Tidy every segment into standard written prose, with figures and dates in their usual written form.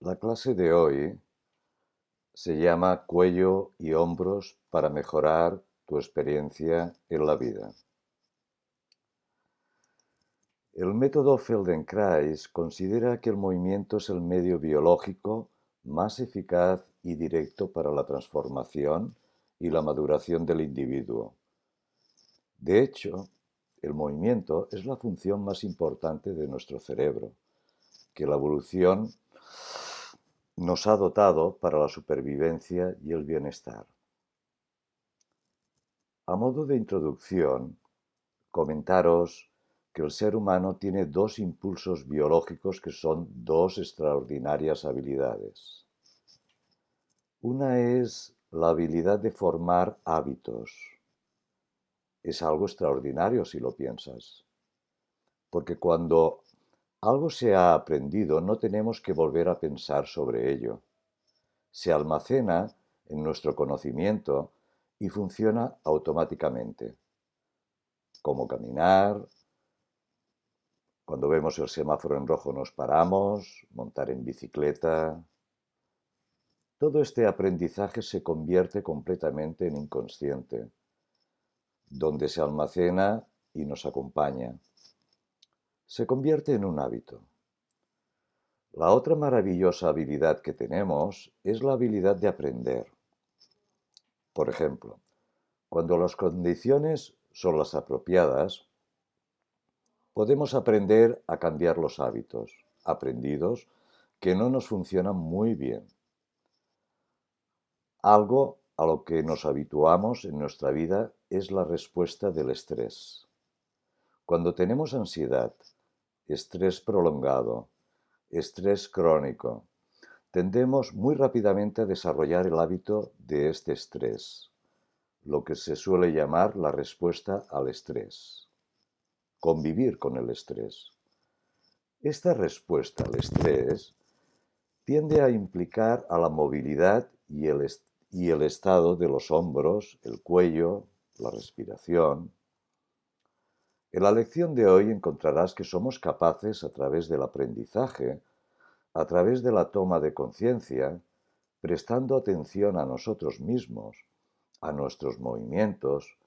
La clase de hoy se llama Cuello y hombros para mejorar tu experiencia en la vida. El método Feldenkrais considera que el movimiento es el medio biológico más eficaz y directo para la transformación y la maduración del individuo. De hecho, el movimiento es la función más importante de nuestro cerebro, que la evolución nos ha dotado para la supervivencia y el bienestar. A modo de introducción, comentaros que el ser humano tiene dos impulsos biológicos que son dos extraordinarias habilidades. Una es la habilidad de formar hábitos. Es algo extraordinario si lo piensas, porque cuando algo se ha aprendido no tenemos que volver a pensar sobre ello. Se almacena en nuestro conocimiento y funciona automáticamente, como caminar. Cuando vemos el semáforo en rojo nos paramos, montar en bicicleta. Todo este aprendizaje se convierte completamente en inconsciente, donde se almacena y nos acompaña. Se convierte en un hábito. La otra maravillosa habilidad que tenemos es la habilidad de aprender. Por ejemplo, cuando las condiciones son las apropiadas, podemos aprender a cambiar los hábitos aprendidos que no nos funcionan muy bien. Algo a lo que nos habituamos en nuestra vida es la respuesta del estrés. Cuando tenemos ansiedad, estrés prolongado, estrés crónico, tendemos muy rápidamente a desarrollar el hábito de este estrés, lo que se suele llamar la respuesta al estrés. Convivir con el estrés. Esta respuesta al estrés tiende a implicar a la movilidad y el estado de los hombros, el cuello, la respiración. En la lección de hoy encontrarás que somos capaces, a través del aprendizaje, a través de la toma de conciencia, prestando atención a nosotros mismos, a nuestros movimientos,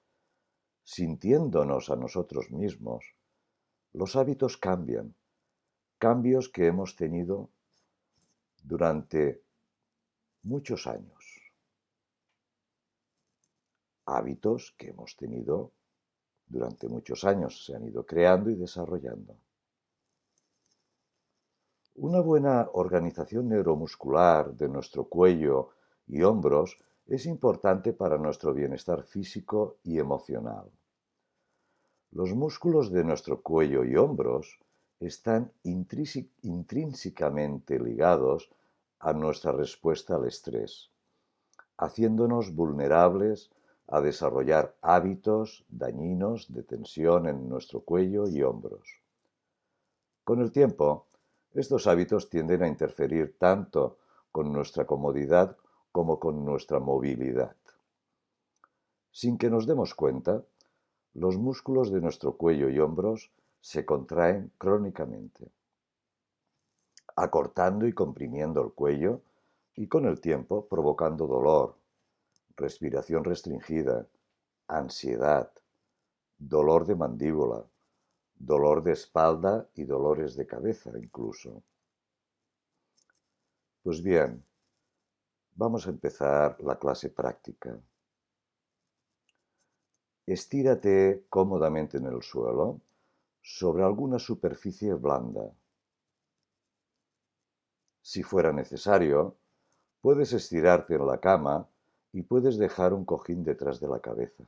sintiéndonos a nosotros mismos, los hábitos cambian, cambios que hemos tenido durante muchos años, hábitos que hemos tenido durante muchos años, se han ido creando y desarrollando. Una buena organización neuromuscular de nuestro cuello y hombros es importante para nuestro bienestar físico y emocional. Los músculos de nuestro cuello y hombros están intrínsecamente ligados a nuestra respuesta al estrés, haciéndonos vulnerables a desarrollar hábitos dañinos de tensión en nuestro cuello y hombros. Con el tiempo, estos hábitos tienden a interferir tanto con nuestra comodidad como con nuestra movilidad. Sin que nos demos cuenta, los músculos de nuestro cuello y hombros se contraen crónicamente, acortando y comprimiendo el cuello y con el tiempo provocando dolor, respiración restringida, ansiedad, dolor de mandíbula, dolor de espalda y dolores de cabeza incluso. Pues bien, vamos a empezar la clase práctica. Estírate cómodamente en el suelo sobre alguna superficie blanda. Si fuera necesario, puedes estirarte en la cama y puedes dejar un cojín detrás de la cabeza.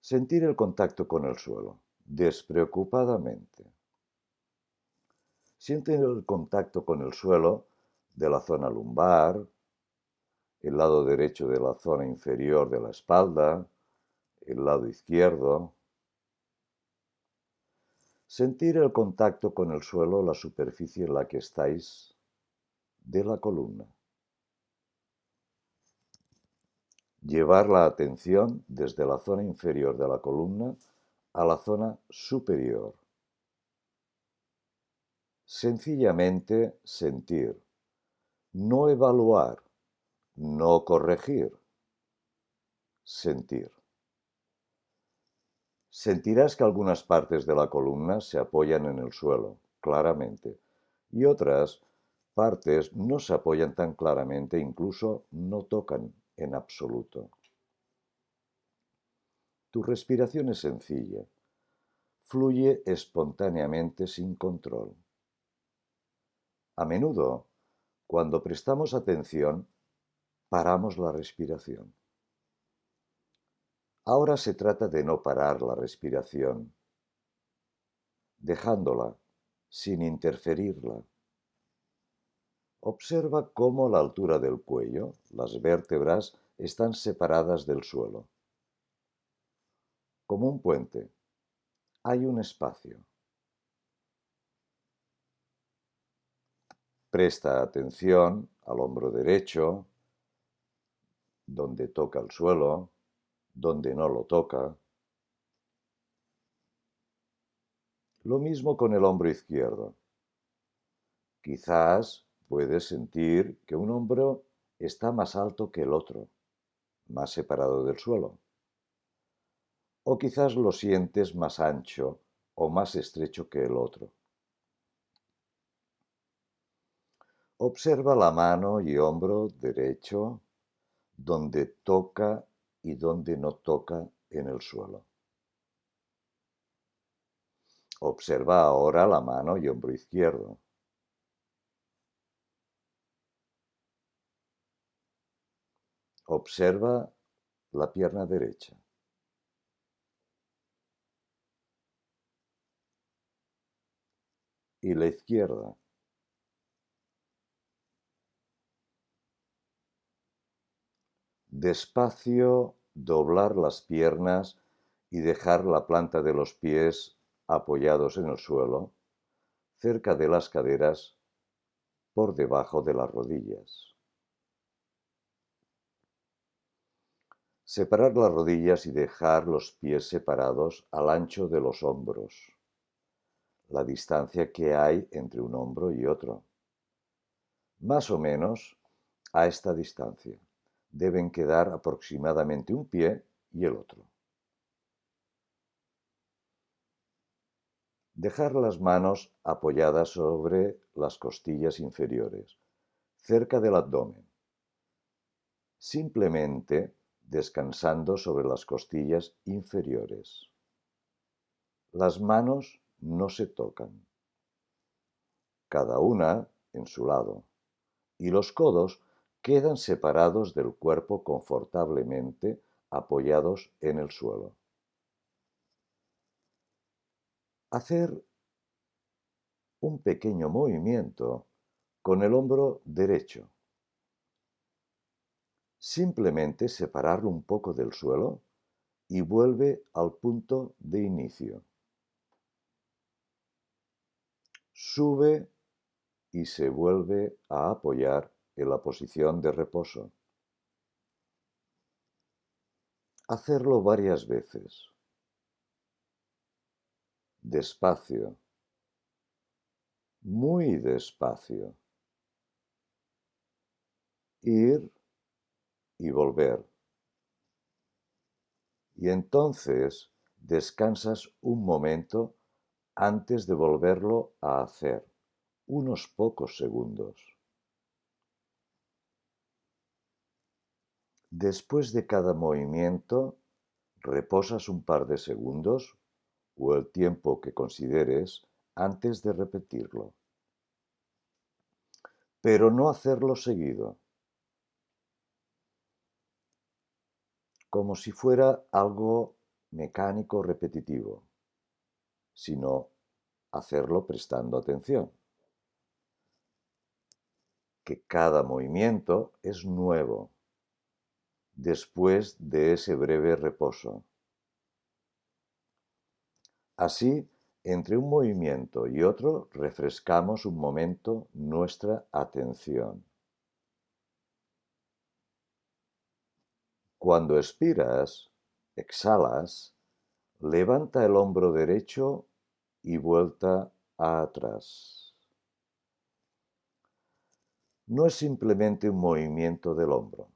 Sentir el contacto con el suelo, despreocupadamente. Siente el contacto con el suelo de la zona lumbar, el lado derecho de la zona inferior de la espalda, el lado izquierdo. Sentir el contacto con el suelo, la superficie en la que estáis, de la columna. Llevar la atención desde la zona inferior de la columna a la zona superior. Sencillamente sentir, no evaluar, no corregir, sentir. Sentirás que algunas partes de la columna se apoyan en el suelo, claramente, y otras partes no se apoyan tan claramente, incluso no tocan en absoluto. Tu respiración es sencilla, fluye espontáneamente sin control. A menudo, cuando prestamos atención, paramos la respiración. Ahora se trata de no parar la respiración, dejándola, sin interferirla. Observa cómo a la altura del cuello las vértebras están separadas del suelo. Como un puente, hay un espacio. Presta atención al hombro derecho, donde toca el suelo, donde no lo toca. Lo mismo con el hombro izquierdo. Quizás puedes sentir que un hombro está más alto que el otro, más separado del suelo. O quizás lo sientes más ancho o más estrecho que el otro. Observa la mano y hombro derecho, donde toca y donde no toca en el suelo. Observa ahora la mano y hombro izquierdo. Observa la pierna derecha. Y la izquierda. Despacio, doblar las piernas y dejar la planta de los pies apoyados en el suelo, cerca de las caderas, por debajo de las rodillas. Separar las rodillas y dejar los pies separados al ancho de los hombros, la distancia que hay entre un hombro y otro. Más o menos a esta distancia deben quedar aproximadamente un pie y el otro. Dejar las manos apoyadas sobre las costillas inferiores, cerca del abdomen, simplemente descansando sobre las costillas inferiores. Las manos no se tocan, cada una en su lado, y los codos quedan separados del cuerpo confortablemente apoyados en el suelo. Hacer un pequeño movimiento con el hombro derecho. Simplemente separarlo un poco del suelo y vuelve al punto de inicio. Sube y se vuelve a apoyar en la posición de reposo. Hacerlo varias veces. Despacio. Muy despacio. Ir y volver. Y entonces descansas un momento antes de volverlo a hacer, unos pocos segundos. Después de cada movimiento, reposas un par de segundos o el tiempo que consideres antes de repetirlo. Pero no hacerlo seguido, como si fuera algo mecánico repetitivo, sino hacerlo prestando atención. Que cada movimiento es nuevo después de ese breve reposo. Así, entre un movimiento y otro, refrescamos un momento nuestra atención. Cuando expiras, exhalas, levanta el hombro derecho y vuelta atrás. no es simplemente un movimiento del hombro,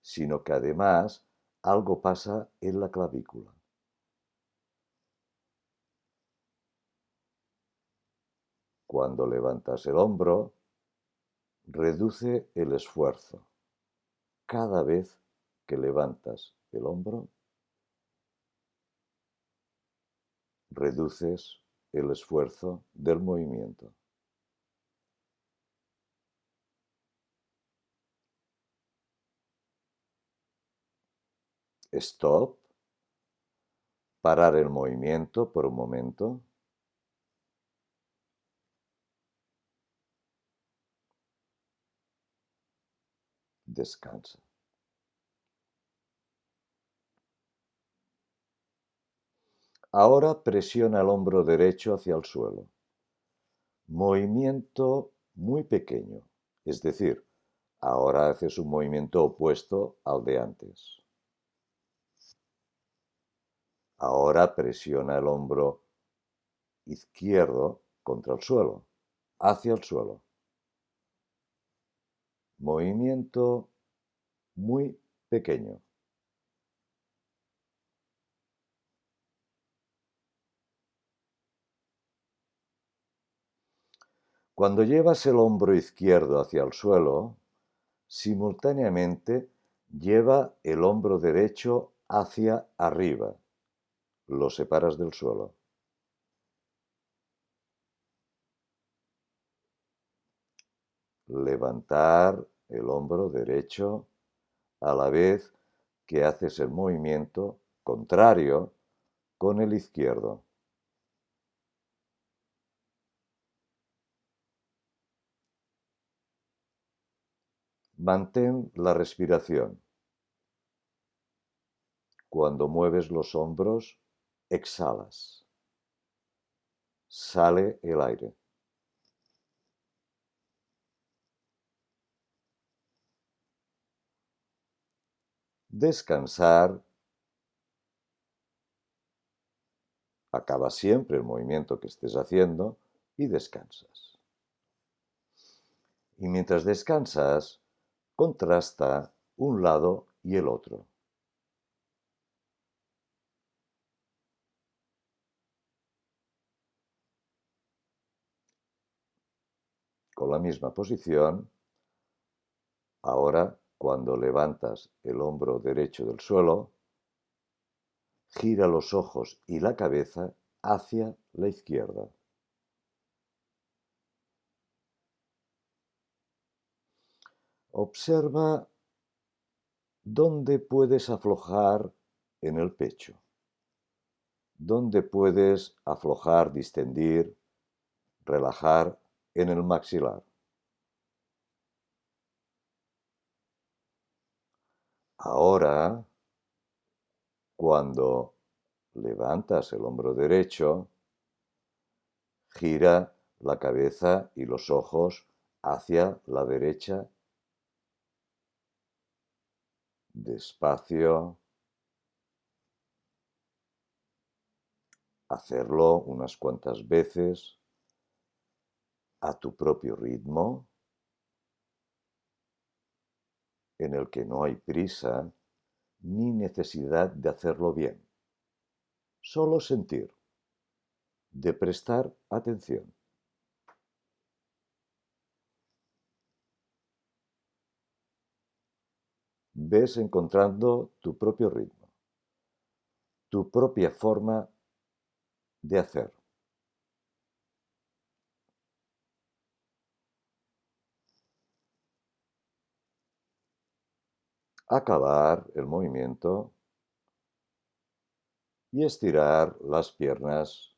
sino que además algo pasa en la clavícula. Cuando levantas el hombro, reduce el esfuerzo. Cada vez que levantas el hombro, reduces el esfuerzo del movimiento. Stop. Parar el movimiento por un momento. Descansa. Ahora presiona el hombro derecho hacia el suelo. Movimiento muy pequeño, es decir, ahora haces un movimiento opuesto al de antes. Ahora presiona el hombro izquierdo contra el suelo, hacia el suelo. Movimiento muy pequeño. Cuando llevas el hombro izquierdo hacia el suelo, simultáneamente lleva el hombro derecho hacia arriba. Lo separas del suelo. Levantar el hombro derecho a la vez que haces el movimiento contrario con el izquierdo. Mantén la respiración. Cuando mueves los hombros, exhalas. Sale el aire. Descansar. Acaba siempre el movimiento que estés haciendo y descansas. Y mientras descansas, contrasta un lado y el otro. Con la misma posición, ahora cuando levantas el hombro derecho del suelo, gira los ojos y la cabeza hacia la izquierda. Observa dónde puedes aflojar en el pecho, dónde puedes aflojar, distendir, relajar en el maxilar. Ahora, cuando levantas el hombro derecho, gira la cabeza y los ojos hacia la derecha. Despacio. Hacerlo unas cuantas veces a tu propio ritmo, en el que no hay prisa ni necesidad de hacerlo bien. Solo sentir, de prestar atención. Ves encontrando tu propio ritmo, tu propia forma de hacer. Acabar el movimiento y estirar las piernas.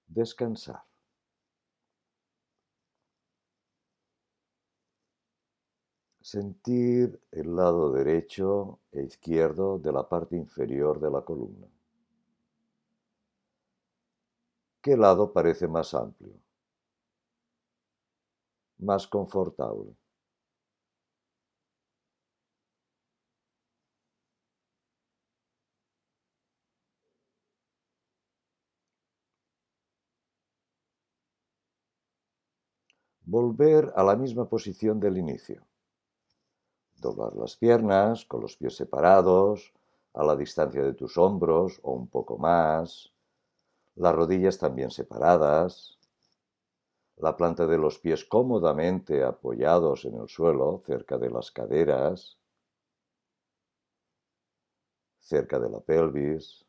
Descansar. Sentir el lado derecho e izquierdo de la parte inferior de la columna. ¿Qué lado parece más amplio? Más confortable. volver a la misma posición del inicio. Doblar las piernas con los pies separados, a la distancia de tus hombros o un poco más. Las rodillas también separadas. La planta de los pies cómodamente apoyados en el suelo, cerca de las caderas, cerca de la pelvis.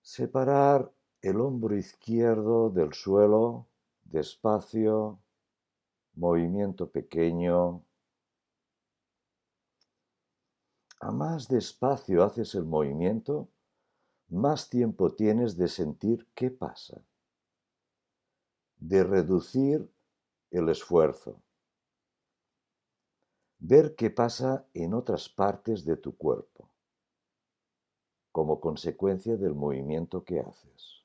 Separar el hombro izquierdo del suelo, despacio, movimiento pequeño. A más despacio haces el movimiento, más tiempo tienes de sentir qué pasa, de reducir el esfuerzo, ver qué pasa en otras partes de tu cuerpo, como consecuencia del movimiento que haces.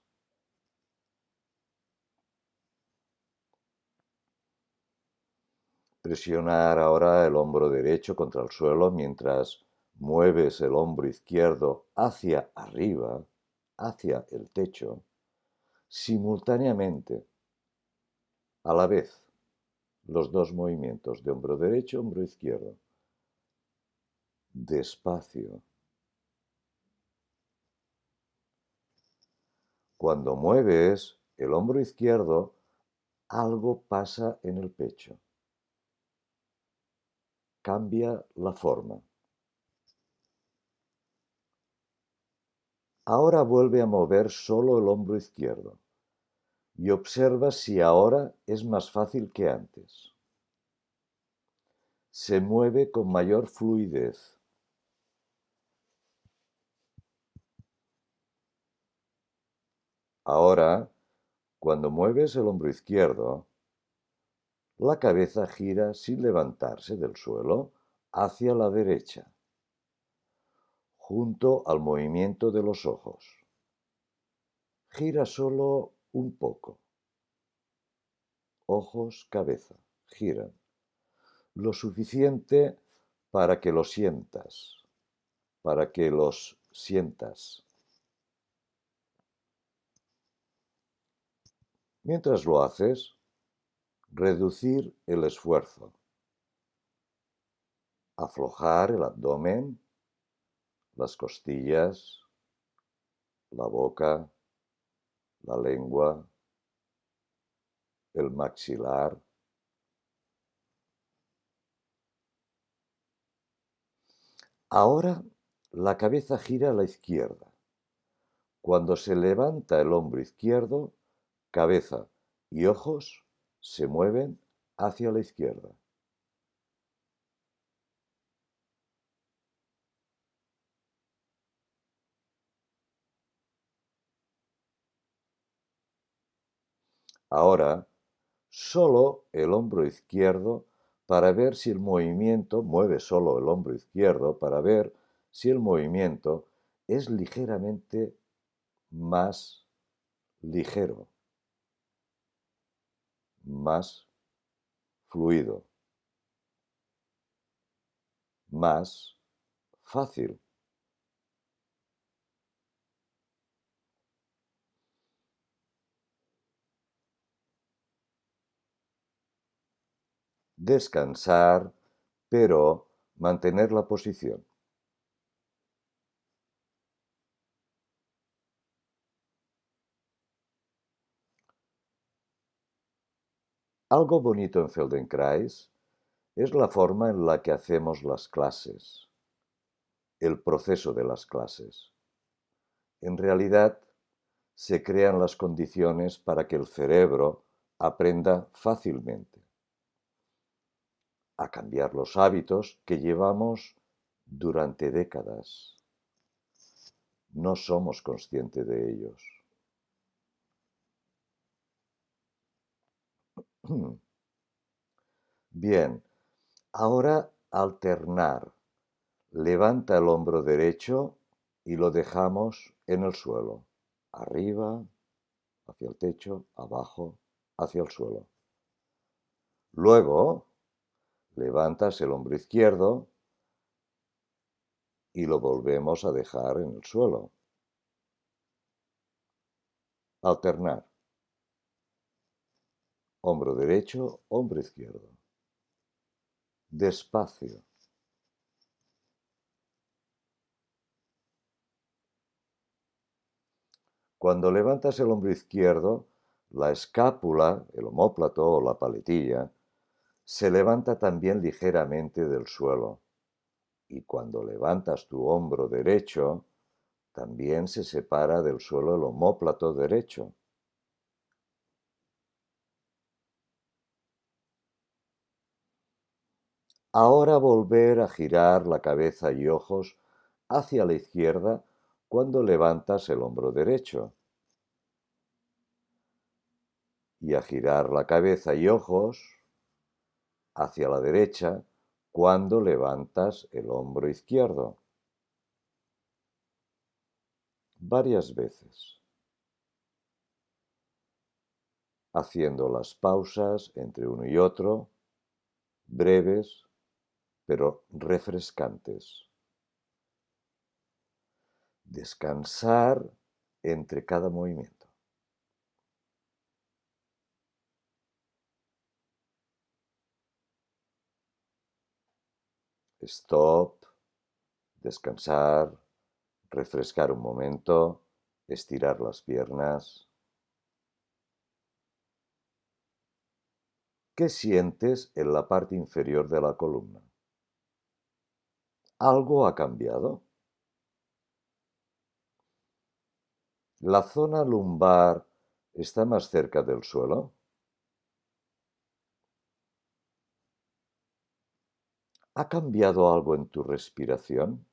Presionar ahora el hombro derecho contra el suelo mientras mueves el hombro izquierdo hacia arriba, hacia el techo, simultáneamente, a la vez, los dos movimientos de hombro derecho, hombro izquierdo. Despacio. Cuando mueves el hombro izquierdo, algo pasa en el pecho. Cambia la forma. Ahora vuelve a mover solo el hombro izquierdo y observa si ahora es más fácil que antes. Se mueve con mayor fluidez. Ahora, cuando mueves el hombro izquierdo, la cabeza gira sin levantarse del suelo hacia la derecha, junto al movimiento de los ojos. Gira solo un poco. Ojos, cabeza, giran. Lo suficiente para que lo sientas, para que los sientas. Mientras lo haces, reducir el esfuerzo. Aflojar el abdomen, las costillas, la boca, la lengua, el maxilar. Ahora la cabeza gira a la izquierda. Cuando se levanta el hombro izquierdo, cabeza y ojos se mueven hacia la izquierda. Ahora, solo el hombro izquierdo para ver si el movimiento, mueve solo el hombro izquierdo para ver si el movimiento es ligeramente más ligero, más fluido, más fácil. Descansar, pero mantener la posición. Algo bonito en Feldenkrais es la forma en la que hacemos las clases, el proceso de las clases. En realidad, se crean las condiciones para que el cerebro aprenda fácilmente a cambiar los hábitos que llevamos durante décadas. No somos conscientes de ellos. Bien, ahora alternar. Levanta el hombro derecho y lo dejamos en el suelo. Arriba, hacia el techo, abajo, hacia el suelo. Luego, levantas el hombro izquierdo y lo volvemos a dejar en el suelo. Alternar. hombro derecho, hombro izquierdo. Despacio. Cuando levantas el hombro izquierdo, la escápula, el omóplato o la paletilla, se levanta también ligeramente del suelo. Y cuando levantas tu hombro derecho, también se separa del suelo el omóplato derecho. Ahora volver a girar la cabeza y ojos hacia la izquierda cuando levantas el hombro derecho. Y a girar la cabeza y ojos hacia la derecha cuando levantas el hombro izquierdo. Varias veces, haciendo las pausas entre uno y otro, breves pero refrescantes. Descansar entre cada movimiento. Stop, descansar, refrescar un momento, estirar las piernas. ¿Qué sientes en la parte inferior de la columna? ¿Algo ha cambiado? ¿La zona lumbar está más cerca del suelo? ¿Ha cambiado algo en tu respiración?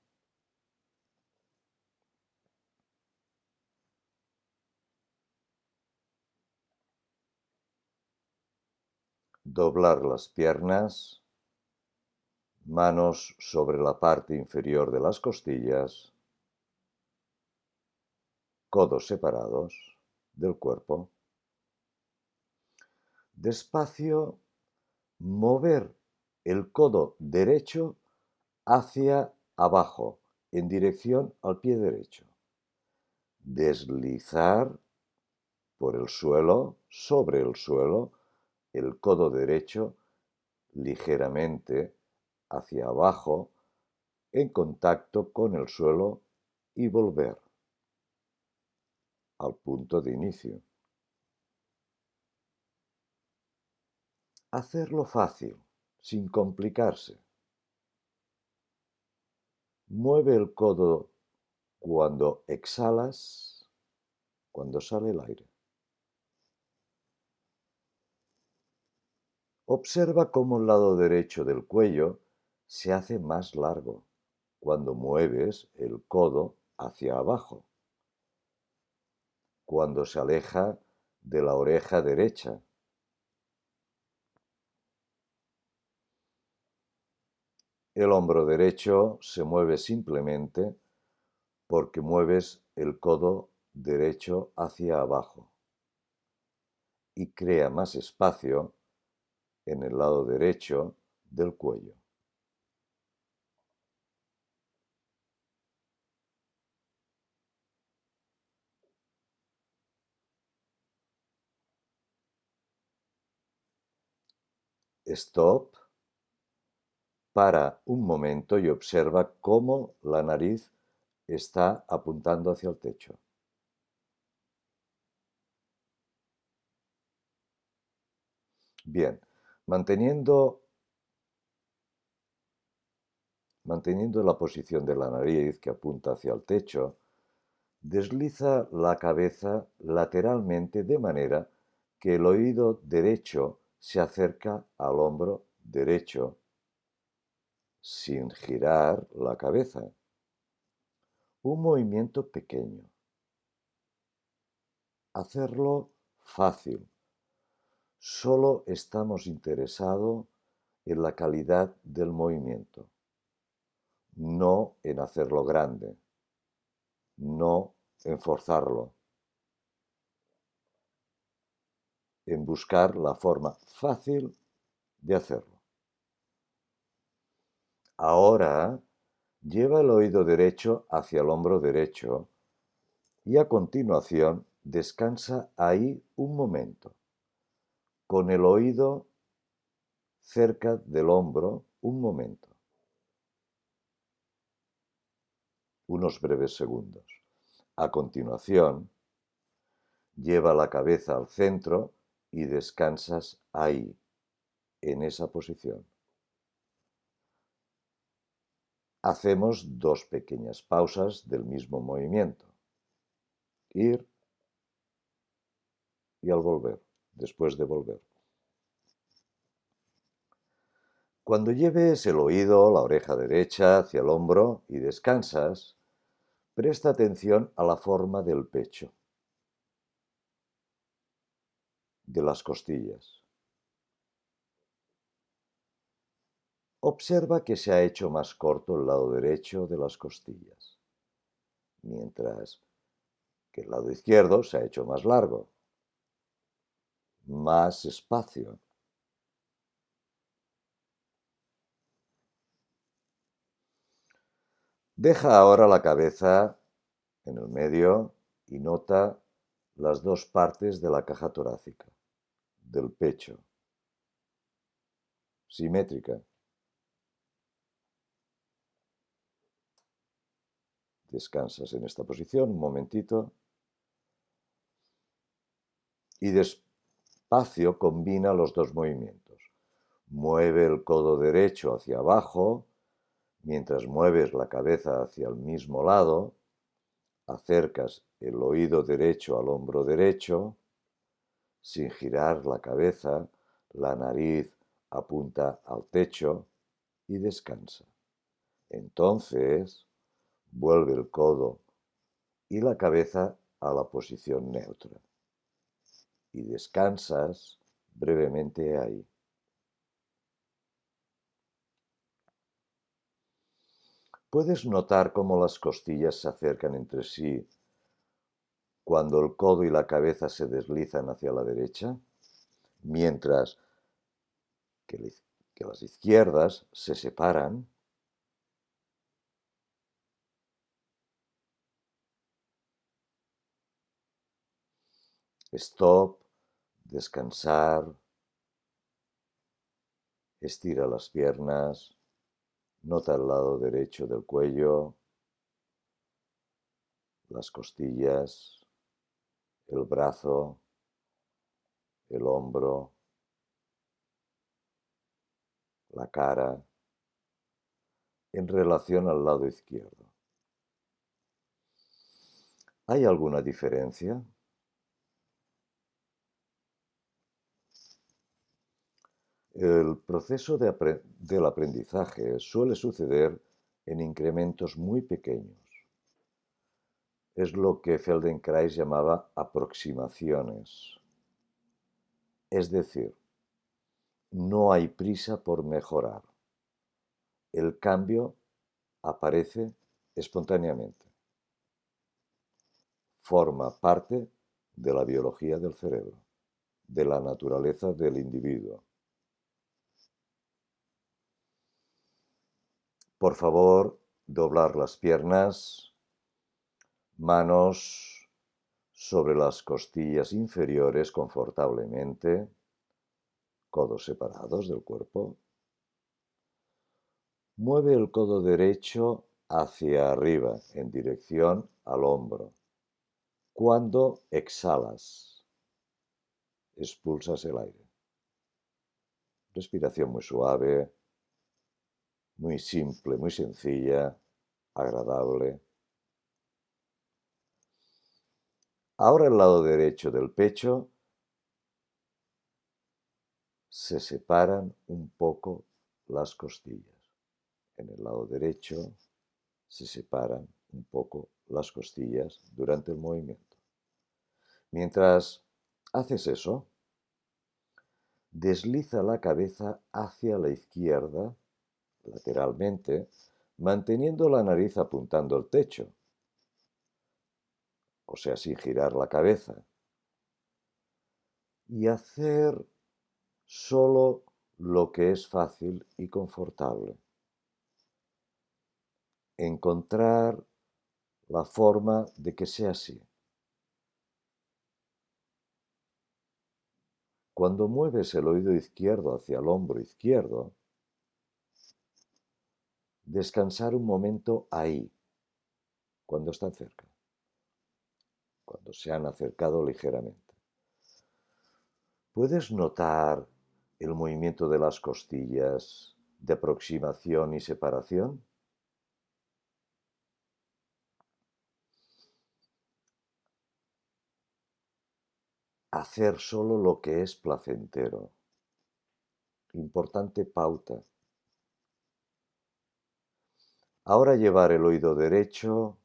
Doblar las piernas, manos sobre la parte inferior de las costillas, codos separados del cuerpo. Despacio, mover el codo derecho hacia abajo, en dirección al pie derecho. Deslizar por el suelo, sobre el suelo, el codo derecho ligeramente hacia abajo, en contacto con el suelo y volver al punto de inicio. Hacerlo fácil, sin complicarse. Mueve el codo cuando exhalas, cuando sale el aire. Observa cómo el lado derecho del cuello se hace más largo cuando mueves el codo hacia abajo, cuando se aleja de la oreja derecha. El hombro derecho se mueve simplemente porque mueves el codo derecho hacia abajo y crea más espacio en el lado derecho del cuello. Stop, para un momento y observa cómo la nariz está apuntando hacia el techo. Bien, manteniendo la posición de la nariz que apunta hacia el techo, desliza la cabeza lateralmente de manera que el oído derecho se acerca al hombro derecho sin girar la cabeza. Un movimiento pequeño. Hacerlo fácil. Solo estamos interesados en la calidad del movimiento, no en hacerlo grande, no en forzarlo, en buscar la forma fácil de hacerlo. Ahora lleva el oído derecho hacia el hombro derecho y a continuación descansa ahí un momento, con el oído cerca del hombro un momento, unos breves segundos. A continuación, lleva la cabeza al centro y descansas ahí, en esa posición. Hacemos dos pequeñas pausas del mismo movimiento. Ir y al volver, después de volver. Cuando lleves el oído, la oreja derecha hacia el hombro y descansas, presta atención a la forma del pecho, de las costillas. Observa que se ha hecho más corto el lado derecho de las costillas, mientras que el lado izquierdo se ha hecho más largo, más espacio. Deja ahora la cabeza en el medio y nota las dos partes de la caja torácica, del pecho, simétrica. Descansas en esta posición un momentito y despacio combina los dos movimientos. Mueve el codo derecho hacia abajo, mientras mueves la cabeza hacia el mismo lado, acercas el oído derecho al hombro derecho, sin girar la cabeza, la nariz apunta al techo y descansa. Entonces, vuelve el codo y la cabeza a la posición neutra y descansas brevemente ahí. Puedes notar cómo las costillas se acercan entre sí cuando el codo y la cabeza se deslizan hacia la derecha, mientras que las izquierdas se separan. Stop, descansar, estira las piernas, nota el lado derecho del cuello, las costillas, el brazo, el hombro, la cara, en relación al lado izquierdo. ¿Hay alguna diferencia? El proceso del aprendizaje suele suceder en incrementos muy pequeños. Es lo que Feldenkrais llamaba aproximaciones. Es decir, no hay prisa por mejorar. El cambio aparece espontáneamente. Forma parte de la biología del cerebro, de la naturaleza del individuo. Por favor, doblar las piernas, manos sobre las costillas inferiores confortablemente, codos separados del cuerpo. Mueve el codo derecho hacia arriba en dirección al hombro. Cuando exhalas, expulsas el aire. Respiración muy suave, muy simple, muy sencilla, agradable. Ahora el lado derecho del pecho se separan un poco las costillas. En el lado derecho se separan un poco las costillas durante el movimiento. Mientras haces eso, desliza la cabeza hacia la izquierda, lateralmente, manteniendo la nariz apuntando al techo, o sea, sin girar la cabeza. Y hacer solo lo que es fácil y confortable. Encontrar la forma de que sea así. Cuando mueves el oído izquierdo hacia el hombro izquierdo, descansar un momento ahí, cuando están cerca, cuando se han acercado ligeramente. ¿Puedes notar el movimiento de las costillas de aproximación y separación? Hacer solo lo que es placentero. Importante pauta. Ahora llevar el oído derecho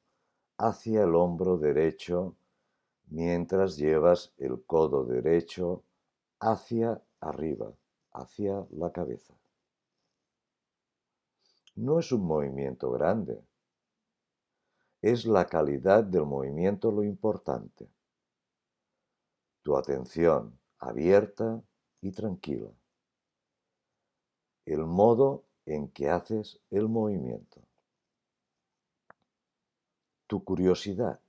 hacia el hombro derecho mientras llevas el codo derecho hacia arriba, hacia la cabeza. No es un movimiento grande. Es la calidad del movimiento lo importante. Tu atención abierta y tranquila. El modo en que haces el movimiento. Tu curiosidad.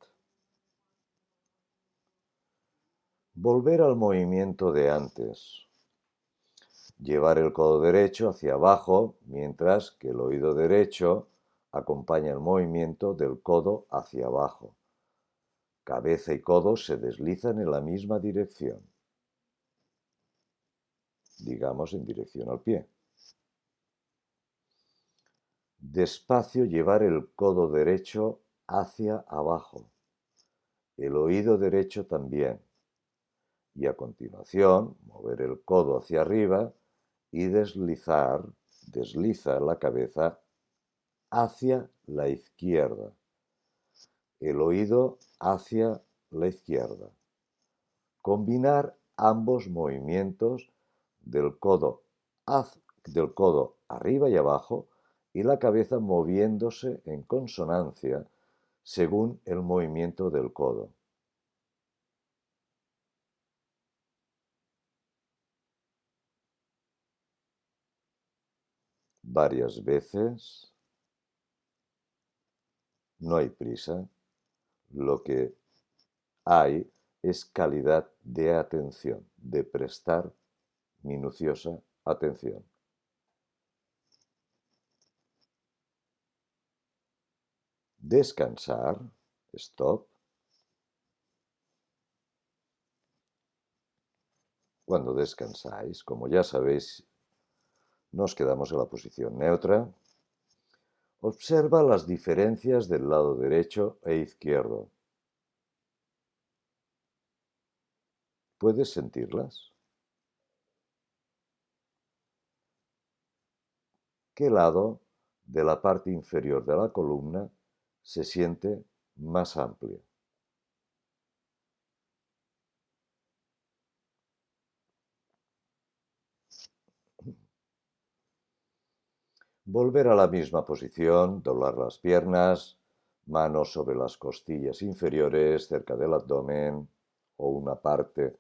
Volver al movimiento de antes. Llevar el codo derecho hacia abajo mientras que el oído derecho acompaña el movimiento del codo hacia abajo. Cabeza y codo se deslizan en la misma dirección, digamos en dirección al pie. Despacio llevar el codo derecho hacia abajo, el oído derecho también, y a continuación mover el codo hacia arriba y desliza la cabeza hacia la izquierda, el oído hacia la izquierda. Combinar ambos movimientos del codo arriba y abajo y la cabeza moviéndose en consonancia según el movimiento del codo. Varias veces. No hay prisa. Lo que hay es calidad de atención, de prestar minuciosa atención. Descansar, stop. Cuando descansáis, como ya sabéis, nos quedamos en la posición neutra. Observa las diferencias del lado derecho e izquierdo. ¿Puedes sentirlas? ¿Qué lado de la parte inferior de la columna se siente más amplio? Volver a la misma posición, doblar las piernas, manos sobre las costillas inferiores, cerca del abdomen, o una parte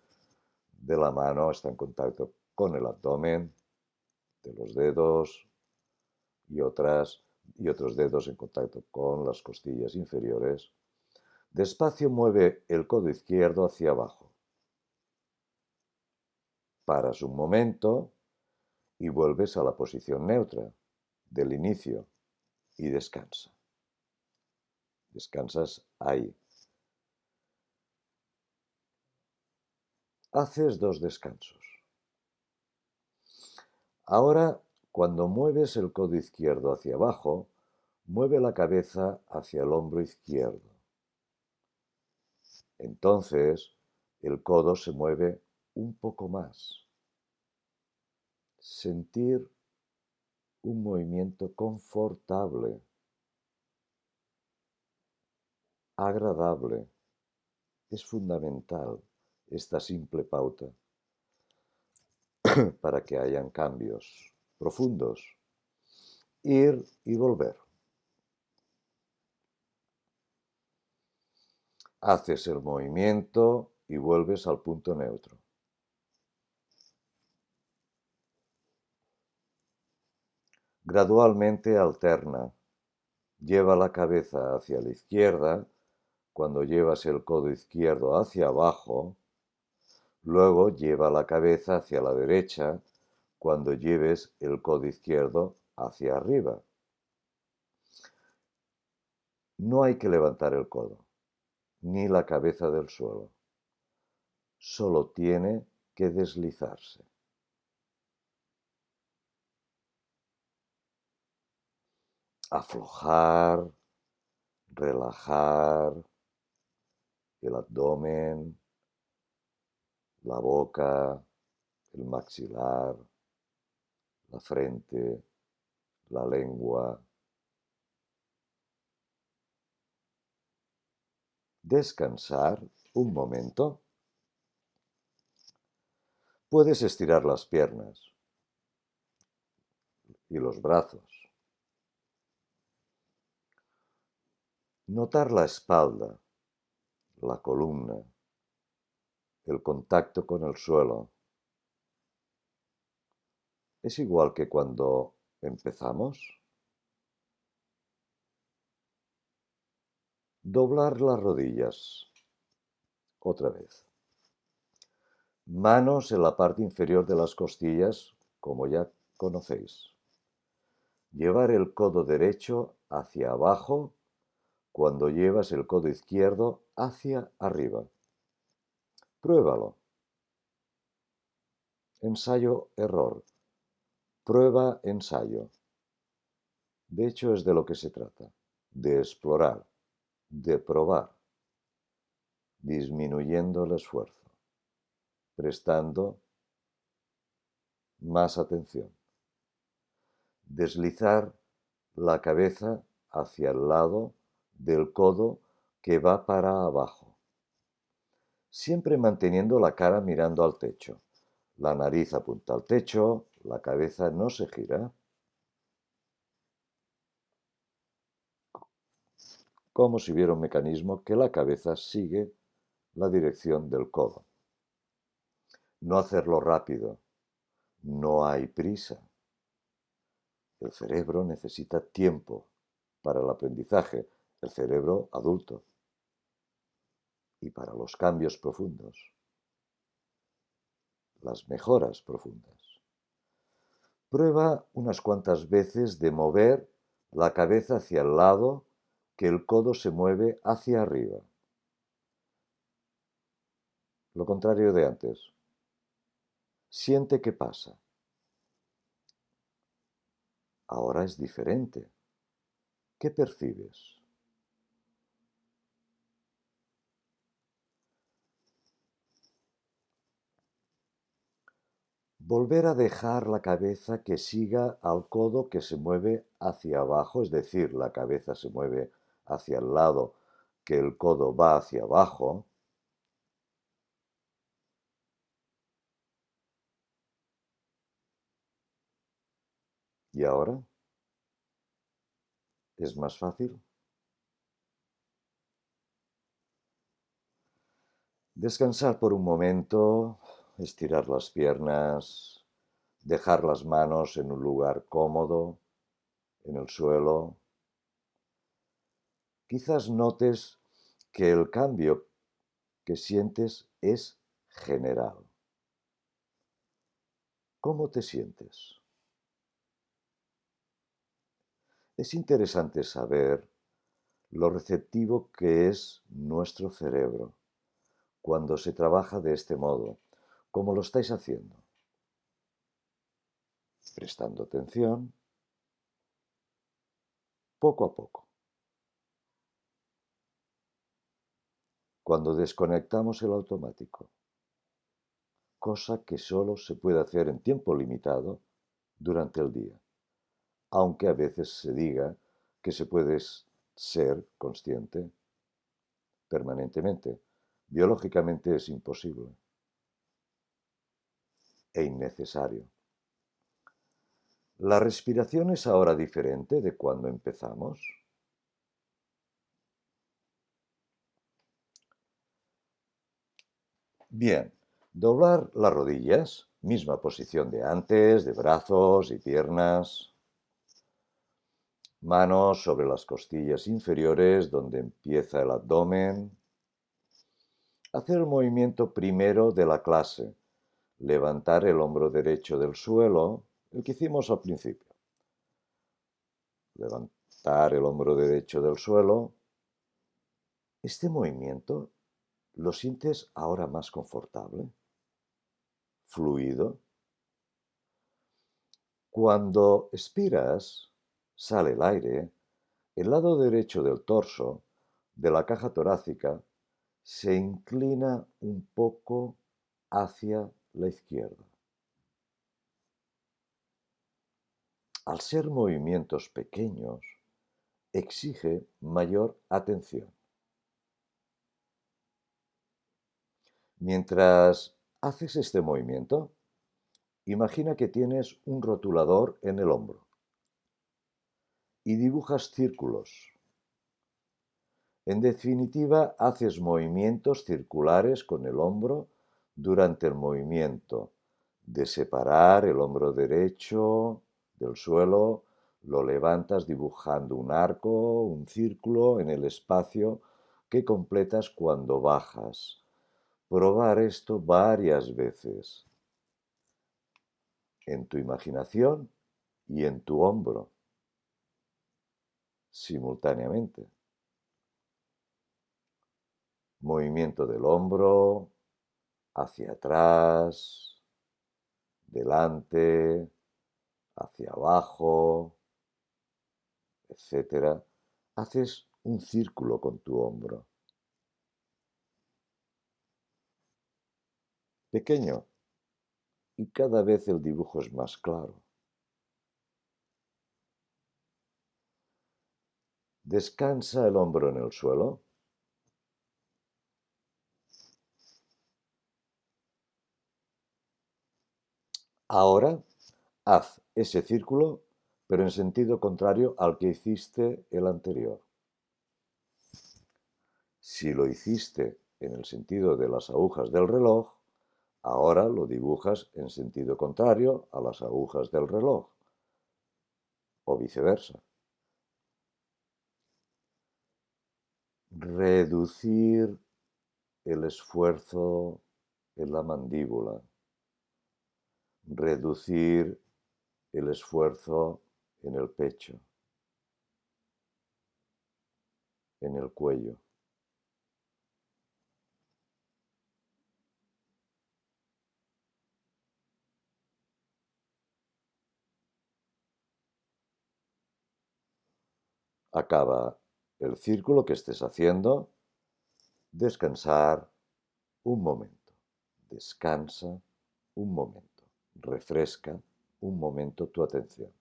de la mano está en contacto con el abdomen, de los dedos y otros dedos en contacto con las costillas inferiores. Despacio mueve el codo izquierdo hacia abajo. Paras un momento y vuelves a la posición neutra del inicio y descansa. Descansas ahí. Haces 2 descansos. Ahora, cuando mueves el codo izquierdo hacia abajo, mueve la cabeza hacia el hombro izquierdo. Entonces, el codo se mueve un poco más. Sentir un movimiento confortable, agradable. Es fundamental esta simple pauta para que hayan cambios profundos. Ir y volver. Haces el movimiento y vuelves al punto neutro. Gradualmente alterna. Lleva la cabeza hacia la izquierda cuando llevas el codo izquierdo hacia abajo, Luego lleva la cabeza hacia la derecha cuando lleves el codo izquierdo hacia arriba. No hay que levantar el codo, ni la cabeza del suelo. Solo tiene que deslizarse. Aflojar, relajar el abdomen, la boca, el maxilar, la frente, la lengua. Descansar un momento. Puedes estirar las piernas y los brazos. Notar la espalda, la columna, el contacto con el suelo. Es igual que cuando empezamos. Doblar las rodillas. Otra vez. Manos en la parte inferior de las costillas, como ya conocéis. Llevar el codo derecho hacia abajo cuando llevas el codo izquierdo hacia arriba. Pruébalo. Ensayo, error. Prueba, ensayo. De hecho, es de lo que se trata. De explorar, de probar, disminuyendo el esfuerzo, prestando más atención. Deslizar la cabeza hacia el lado del codo que va para abajo, siempre manteniendo la cara mirando al techo. La nariz apunta al techo, la cabeza no se gira. Como si hubiera un mecanismo que la cabeza sigue la dirección del codo. No hacerlo rápido. No hay prisa. El cerebro necesita tiempo para el aprendizaje, el cerebro adulto, y para los cambios profundos, las mejoras profundas. Prueba unas cuantas veces de mover la cabeza hacia el lado, que el codo se mueve hacia arriba. Lo contrario de antes. Siente qué pasa. Ahora es diferente. ¿Qué percibes? Volver a dejar la cabeza que siga al codo que se mueve hacia abajo, es decir, la cabeza se mueve hacia el lado, que el codo va hacia abajo. ¿Y ahora? ¿Es más fácil? Descansar por un momento, estirar las piernas, dejar las manos en un lugar cómodo, en el suelo. Quizás notes que el cambio que sientes es general. ¿Cómo te sientes? Es interesante saber lo receptivo que es nuestro cerebro cuando se trabaja de este modo, como lo estáis haciendo, prestando atención poco a poco. Cuando desconectamos el automático, cosa que solo se puede hacer en tiempo limitado durante el día, aunque a veces se diga que se puede ser consciente permanentemente. Biológicamente es imposible e innecesario. ¿La respiración es ahora diferente de cuando empezamos? Bien, doblar las rodillas, misma posición de antes, de brazos y piernas. Manos sobre las costillas inferiores donde empieza el abdomen. Hacer el movimiento primero de la clase. Levantar el hombro derecho del suelo, el que hicimos al principio. Levantar el hombro derecho del suelo. Este movimiento, ¿lo sientes ahora más confortable? ¿Fluido? Cuando expiras, sale el aire, el lado derecho del torso, de la caja torácica, se inclina un poco hacia la izquierda. Al ser movimientos pequeños, exige mayor atención. Mientras haces este movimiento, imagina que tienes un rotulador en el hombro y dibujas círculos. En definitiva, haces movimientos circulares con el hombro durante el movimiento de separar el hombro derecho del suelo, lo levantas dibujando un arco, un círculo en el espacio que completas cuando bajas. Probar esto varias veces en tu imaginación y en tu hombro simultáneamente. Movimiento del hombro hacia atrás, delante, hacia abajo, etcétera. Haces un círculo con tu hombro. Pequeño, y cada vez el dibujo es más claro. Descansa el hombro en el suelo. Ahora haz ese círculo, pero en sentido contrario al que hiciste el anterior. Si lo hiciste en el sentido de las agujas del reloj, ahora lo dibujas en sentido contrario a las agujas del reloj, o viceversa. Reducir el esfuerzo en la mandíbula. Reducir el esfuerzo en el pecho, en el cuello. Acaba el círculo que estés haciendo, descansar un momento, descansa un momento, refresca un momento tu atención.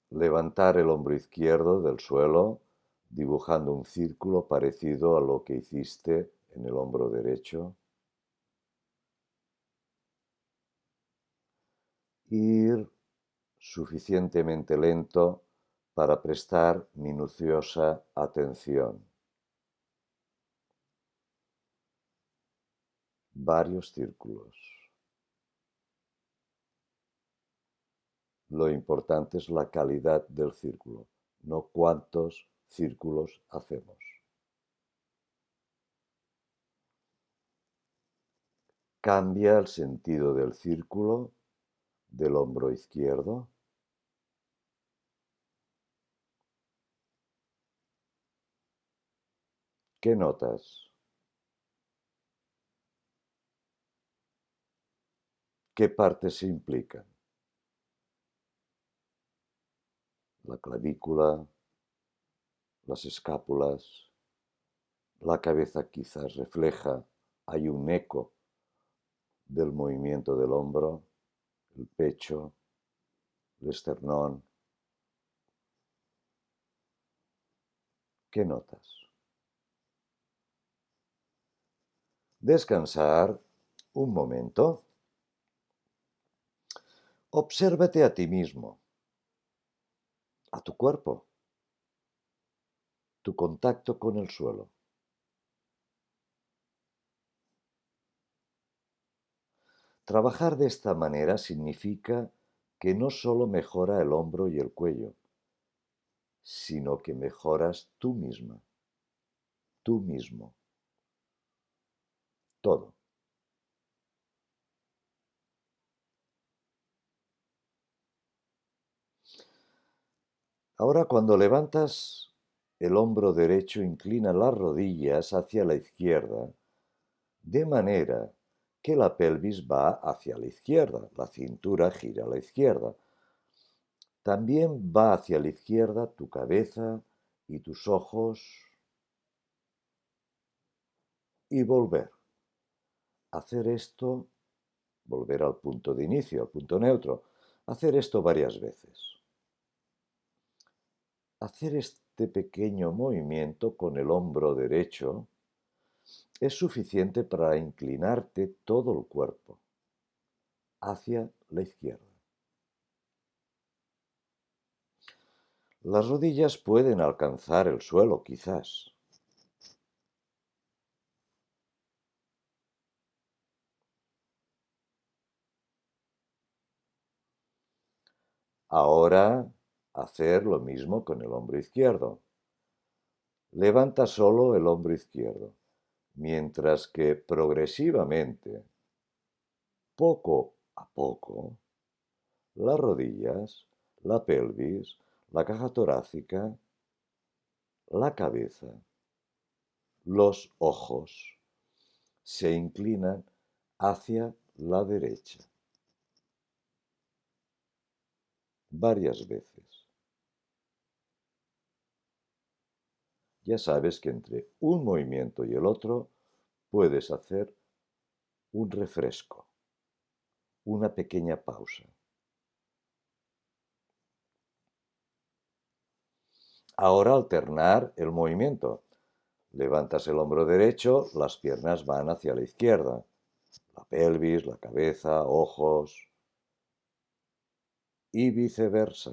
Levantar el hombro izquierdo del suelo, dibujando un círculo parecido a lo que hiciste en el hombro derecho. Ir suficientemente lento para prestar minuciosa atención. Varios círculos. Lo importante es la calidad del círculo, no cuántos círculos hacemos. Cambia el sentido del círculo del hombro izquierdo. ¿Qué notas? ¿Qué partes se implican? La clavícula, las escápulas, la cabeza quizás refleja, hay un eco del movimiento del hombro, el pecho, el esternón. ¿Qué notas? Descansar un momento. Obsérvate a ti mismo, a tu cuerpo, tu contacto con el suelo. Trabajar de esta manera significa que no solo mejora el hombro y el cuello, sino que mejoras tú misma, tú mismo, todo. Ahora cuando levantas el hombro derecho, inclina las rodillas hacia la izquierda, de manera que la pelvis va hacia la izquierda, la cintura gira a la izquierda. También va hacia la izquierda tu cabeza y tus ojos y volver. Hacer esto, volver al punto de inicio, al punto neutro. Hacer esto varias veces. Hacer este pequeño movimiento con el hombro derecho es suficiente para inclinarte todo el cuerpo hacia la izquierda. Las rodillas pueden alcanzar el suelo, quizás. Ahora, hacer lo mismo con el hombro izquierdo. Levanta solo el hombro izquierdo, mientras que progresivamente, poco a poco, las rodillas, la pelvis, la caja torácica, la cabeza, los ojos se inclinan hacia la derecha varias veces. Ya sabes que entre un movimiento y el otro puedes hacer un refresco, una pequeña pausa. Ahora alternar el movimiento. Levantas el hombro derecho, las piernas van hacia la izquierda. La pelvis, la cabeza, ojos y viceversa.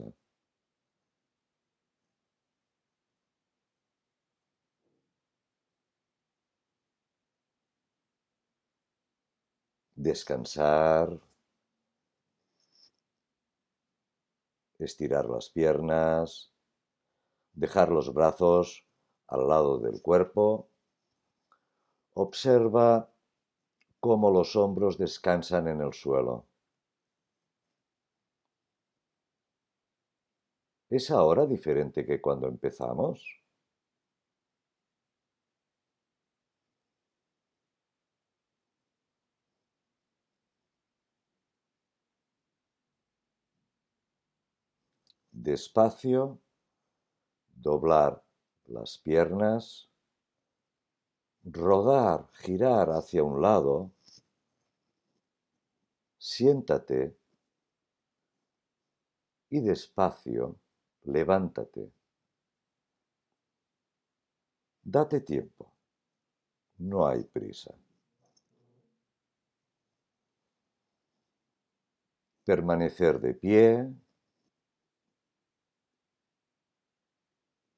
Descansar, estirar las piernas, dejar los brazos al lado del cuerpo. Observa cómo los hombros descansan en el suelo. ¿Es ahora diferente que cuando empezamos? Despacio, doblar las piernas, rodar, girar hacia un lado, siéntate y despacio levántate. Date tiempo, no hay prisa. Permanecer de pie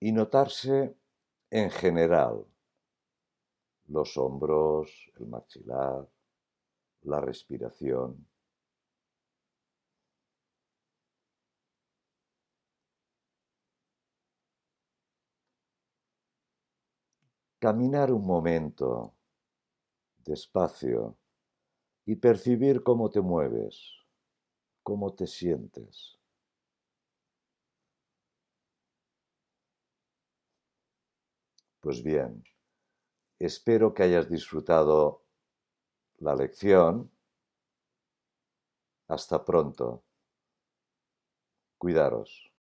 y notarse en general los hombros, el maxilar, la respiración. Caminar un momento despacio y percibir cómo te mueves, cómo te sientes. Pues bien, espero que hayas disfrutado la lección. Hasta pronto. Cuidaros.